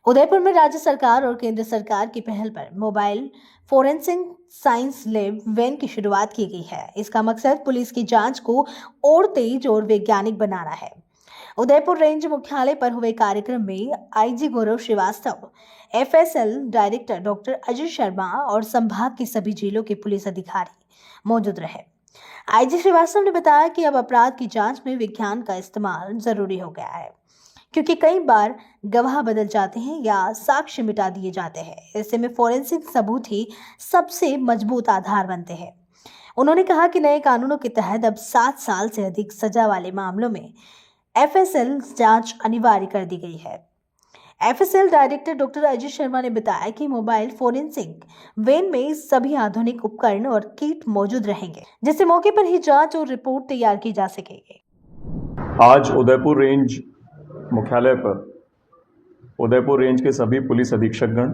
उदयपुर में राज्य सरकार और केंद्र सरकार की पहल पर mobile forensic science lab van की शुरुआत की गई है। इसका मकसद पुलिस की जांच को और तेज और वैज्ञानिक बनाना है। उदयपुर रेंज मुख्यालय पर हुए कार्यक्रम में IG Gaurav Srivastava, FSL director doctor Ajay Sharma और संभाग की सभी जिलों के पुलिस अधिकारी मौजूद रहे। आईजी श्रीवास्तव ने बताया कि अब अपराध की जांच में विज्ञान का इस्तेमाल जरूरी हो गया है, क्योंकि कई बार गवाह बदल जाते हैं या साक्ष्य मिटा दिए जाते हैं। ऐसे में फोरेंसिक सबूत ही सबसे मजबूत आधार बनते हैं। उन्होंने कहा कि नए कानूनों के तहत अब 7 साल से अधिक सजा वाले मामलों में एफएसएल जांच अनिवार्य कर दी गई है। FSL director doctor Ajay Sharma ने बताया कि मोबाइल फोरेंसिक वैन में सभी आधुनिक उपकरण और किट मौजूद रहेंगे, जिससे मौके पर ही जांच और रिपोर्ट तैयार की जा सकेगी। आज उदयपुर रेंज मुख्यालय पर उदयपुर रेंज के सभी पुलिस अधीक्षकगण,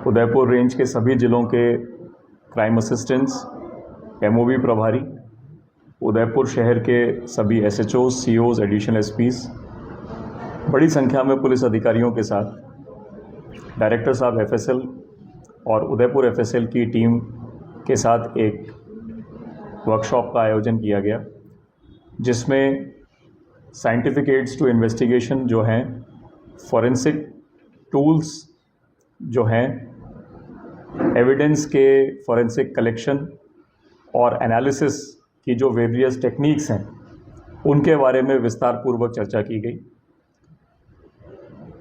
उदयपुर रेंज के सभी जिलों के क्राइम असिस्टेंट्स, एमओबी प्रभारी, उदयपुर शहर के सभी एसएचओ, सीओज, एडिशनल एसपीज, बड़ी संख्या में पुलिस अधिकारियों के साथ डायरेक्टर साहब एफएसएल और उदयपुर एफएसएल की टीम के साथ एक वर्कशॉप का आयोजन किया गया, जिसमें साइंटिफिक एड्स टू इन्वेस्टिगेशन जो हैं, फॉरेंसिक टूल्स जो हैं, एविडेंस के फॉरेंसिक कलेक्शन और एनालिसिस की जो वेरियस टेक्निक्स हैं, उनके बारे में विस्तार पूर्वक चर्चा की गई।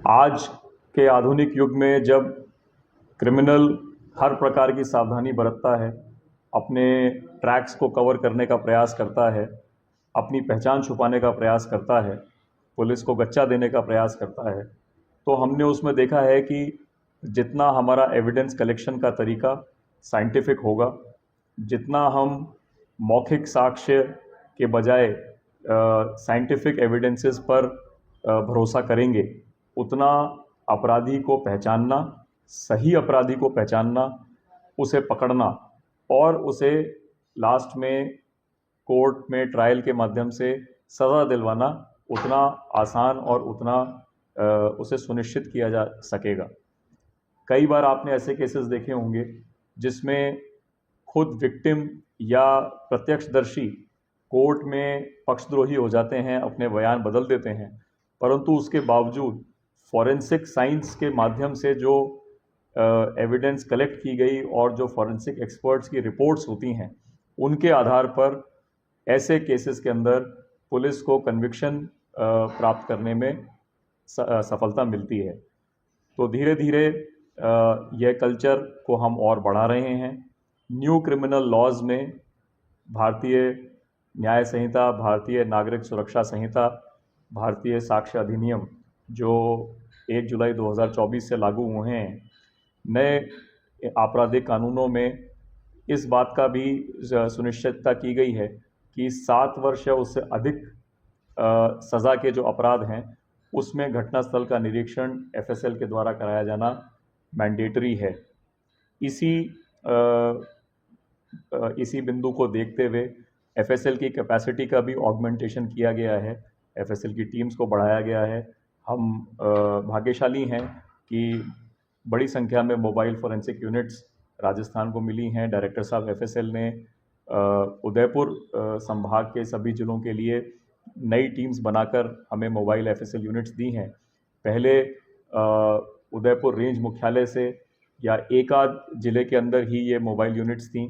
आज के आधुनिक युग में जब क्रिमिनल हर प्रकार की सावधानी बरतता है, अपने ट्रैक्स को कवर करने का प्रयास करता है, अपनी पहचान छुपाने का प्रयास करता है, पुलिस को गच्चा देने का प्रयास करता है, तो हमने उसमें देखा है कि जितना हमारा एविडेंस कलेक्शन का तरीका साइंटिफिक होगा, जितना हम मौखिक साक्ष्य के बजाय साइंटिफिक एविडेंसेस पर भरोसा करेंगे, उतना अपराधी को पहचानना, सही अपराधी को पहचानना, उसे पकड़ना और उसे लास्ट में कोर्ट में ट्रायल के माध्यम से सज़ा दिलवाना उतना आसान और उतना उसे सुनिश्चित किया जा सकेगा। कई बार आपने ऐसे केसेस देखे होंगे जिसमें खुद विक्टिम या प्रत्यक्षदर्शी कोर्ट में पक्षद्रोही हो जाते हैं, अपने बयान बदल देते हैं, परंतु उसके बावजूद फॉरेंसिक साइंस के माध्यम से जो एविडेंस कलेक्ट की गई और जो फॉरेंसिक एक्सपर्ट्स की रिपोर्ट्स होती हैं, उनके आधार पर ऐसे केसेस के अंदर पुलिस को कन्विक्शन प्राप्त करने में सफलता मिलती है। तो धीरे धीरे यह कल्चर को हम और बढ़ा रहे हैं। न्यू क्रिमिनल लॉज में भारतीय न्याय संहिता, भारतीय नागरिक सुरक्षा संहिता, भारतीय साक्ष्य अधिनियम जो 1 जुलाई 2024 से लागू हुए हैं, नए आपराधिक कानूनों में इस बात का भी सुनिश्चितता की गई है कि 7 वर्ष या उससे अधिक सज़ा के जो अपराध हैं, उसमें घटनास्थल का निरीक्षण एफएसएल के द्वारा कराया जाना मैंडेटरी है। इसी बिंदु को देखते हुए एफएसएल की कैपेसिटी का भी ऑगमेंटेशन किया गया है, एफएसएल की टीम्स को बढ़ाया गया है। हम भाग्यशाली हैं कि बड़ी संख्या में मोबाइल फोरेंसिक यूनिट्स राजस्थान को मिली हैं। डायरेक्टर साहब एफएसएल ने उदयपुर संभाग के सभी जिलों के लिए नई टीम्स बनाकर हमें मोबाइल एफएसएल यूनिट्स दी हैं। पहले उदयपुर रेंज मुख्यालय से या एक आध जिले के अंदर ही ये मोबाइल यूनिट्स थीं,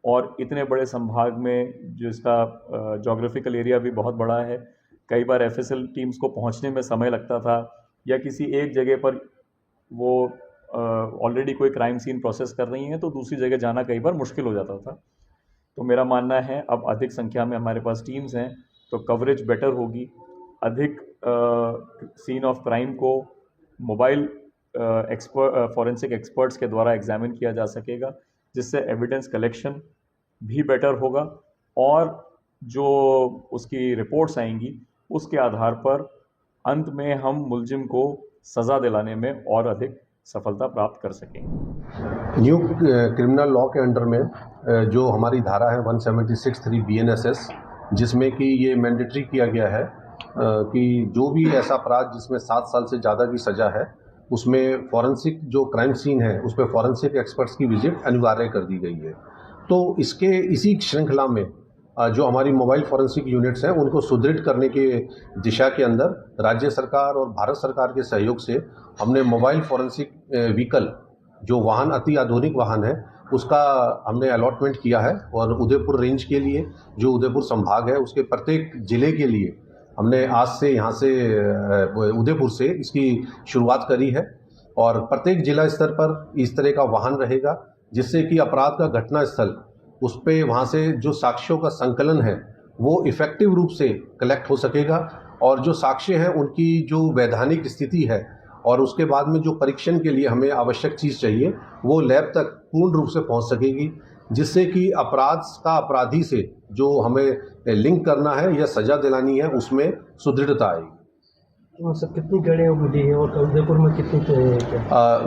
और इतने बड़े संभाग में जिसका जोग्राफिकल एरिया भी बहुत बड़ा है, कई बार एफएसएल टीम्स को पहुंचने में समय लगता था, या किसी एक जगह पर वो ऑलरेडी कोई क्राइम सीन प्रोसेस कर रही हैं तो दूसरी जगह जाना कई बार मुश्किल हो जाता था। तो मेरा मानना है अब अधिक संख्या में हमारे पास टीम्स हैं तो कवरेज बेटर होगी, अधिक सीन ऑफ क्राइम को मोबाइल फॉरेंसिक एक्सपर्ट्स के द्वारा एग्जामिन किया जा सकेगा, जिससे एविडेंस कलेक्शन भी बेटर होगा और जो उसकी रिपोर्ट्स आएंगी उसके आधार पर अंत में हम मुलजिम को सज़ा दिलाने में और अधिक सफलता प्राप्त कर सकेंगे। न्यू क्रिमिनल लॉ के अंडर में जो हमारी धारा है 176(3) BNSS, जिसमें कि ये मैंडेटरी किया गया है कि जो भी ऐसा अपराध जिसमें 7 साल से ज़्यादा की सज़ा है उसमें फॉरेंसिक जो क्राइम सीन है उस पर फॉरेंसिक एक्सपर्ट्स की विजिट अनिवार्य कर दी गई है। तो इसी श्रृंखला में जो हमारी मोबाइल फॉरेंसिक यूनिट्स हैं उनको सुदृढ़ करने के दिशा के अंदर राज्य सरकार और भारत सरकार के सहयोग से हमने मोबाइल फॉरेंसिक व्हीकल जो वाहन अति आधुनिक वाहन है उसका हमने अलॉटमेंट किया है और उदयपुर रेंज के लिए जो उदयपुर संभाग है उसके प्रत्येक ज़िले के लिए हमने आज से यहाँ से उदयपुर से इसकी शुरुआत करी है और प्रत्येक जिला स्तर पर इस तरह का वाहन रहेगा जिससे कि अपराध का घटना स्थल उस पर वहाँ से जो साक्ष्यों का संकलन है वो इफ़ेक्टिव रूप से कलेक्ट हो सकेगा और जो साक्ष्य हैं उनकी जो वैधानिक स्थिति है और उसके बाद में जो परीक्षण के लिए हमें आवश्यक चीज़ चाहिए वो लैब तक पूर्ण रूप से पहुंच सकेगी जिससे कि अपराध का अपराधी से जो हमें लिंक करना है या सज़ा दिलानी है उसमें सुदृढ़ता आएगी। तो सर कितनी गाड़ियाँ मिली है और उदयपुर में कितनी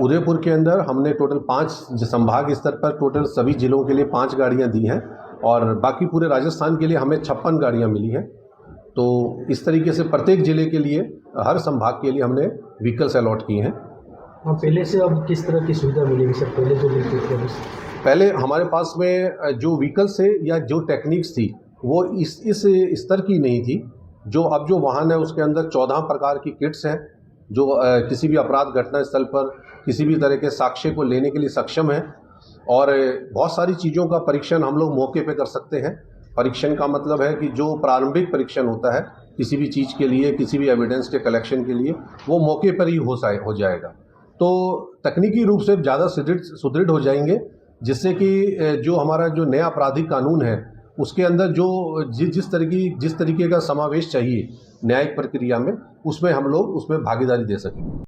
उदयपुर के अंदर हमने टोटल 5 संभाग स्तर पर टोटल सभी जिलों के लिए 5 गाड़ियाँ दी हैं और बाकी पूरे राजस्थान के लिए हमें 56 गाड़ियाँ मिली हैं। तो इस तरीके से प्रत्येक ज़िले के लिए हर संभाग के लिए हमने व्हीकल्स अलॉट किए हैं। पहले से अब किस तरह की सुविधा मिलेगी सर? पहले जो मिलती थी पहले हमारे पास में जो व्हीकल्स थे या जो टेक्निक्स थी वो इस स्तर की नहीं थी। जो अब जो वाहन है उसके अंदर 14 प्रकार की किट्स हैं जो किसी भी अपराध घटना स्थल पर किसी भी तरह के साक्ष्य को लेने के लिए सक्षम है और बहुत सारी चीज़ों का परीक्षण हम लोग मौके पे कर सकते हैं। परीक्षण का मतलब है कि जो प्रारंभिक परीक्षण होता है किसी भी चीज़ के लिए किसी भी एविडेंस के कलेक्शन के लिए वो मौके पर ही हो जाएगा। तो तकनीकी रूप से ज़्यादा सुदृढ़ हो जाएंगे जिससे कि जो हमारा जो नया आपराधिक कानून है उसके अंदर जो जिस तरीके का समावेश चाहिए न्यायिक प्रक्रिया में उसमें हम लोग उसमें भागीदारी दे सकेंगे।